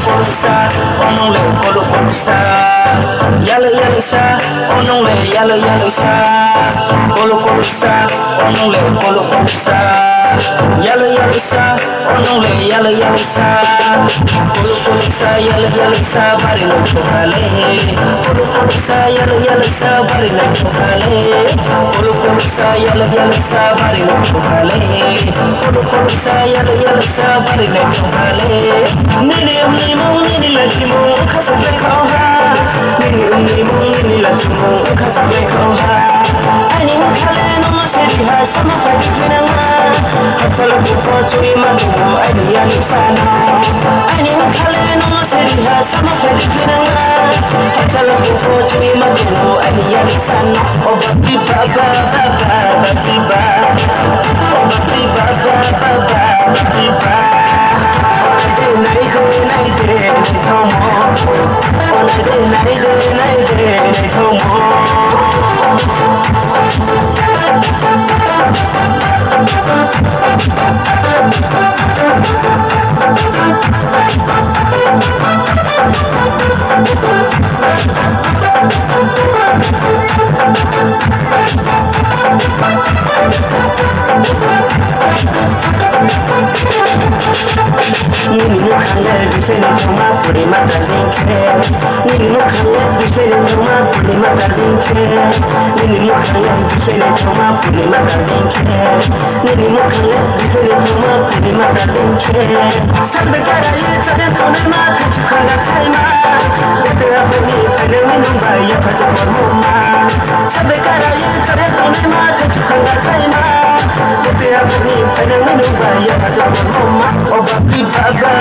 Polusa, onole polusa, yalo yalo sa, onole yalo yalo sa, polusa, onole polusa, yalo yalo sa, onole yalo yalo sa, polusa, yalo yalo sa, bari lo tokale, polusa, yalo yalo sa, bari lo tokale, polusa, yalo yalo sa, bari lo tokale, polusa, yalo yalo sa, bari lo tokale, nini mung la chimung khasa le khoha nini mung la chimung khasa le khoha ani khale no ma se ha sama pa kinanga hatala ko ko chui ma do ani ani sana ani khale no ma se ha sama pa kinanga hatala ko ko chui ma do ani ani sana o bati baba baba bati ba o bati baba baba bati ba nai go nai de thomo ona de nai go nai de thomo Nini mukhalle bisele thoma puri matardinke Nini mukhalle bisele thoma puri matardinke Nini mukhalle bisele thoma puri matardinke Nini mukhalle bisele thoma puri matardinke Sabbe karaye chade tone ma khachukhala thaima Bete apni phale minumba ya khato porma Sabbe karaye chade tone ma khachukhala thaima Bete apni phale minumba ya khato porma O baki baba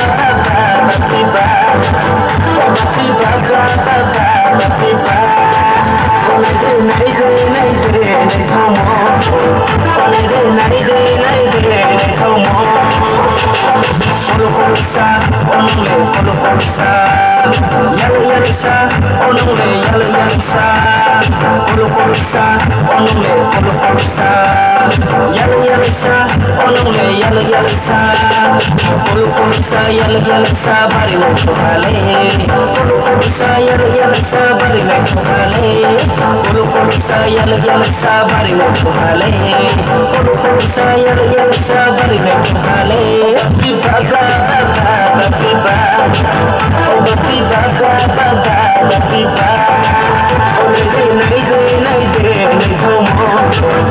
baki ba O baki baba baki ba Ole de nai de thomo Ole de nai de thomo Polusa, onole polusa, yalo yalo sa, onole yalo yalo sa, polusa, onole polusa, yalo yalo sa, onole yalo yalo sa, polusa, yalo yalo sa, bari lo tokale, polusa, yalo yalo sa, bari lo tokale, polusa, yalo yalo sa, bari lo tokale, polusa, yalo yalo sa, bari lo tokale, baba baki ba, oh baki baba baki ba, oh nai de thomo.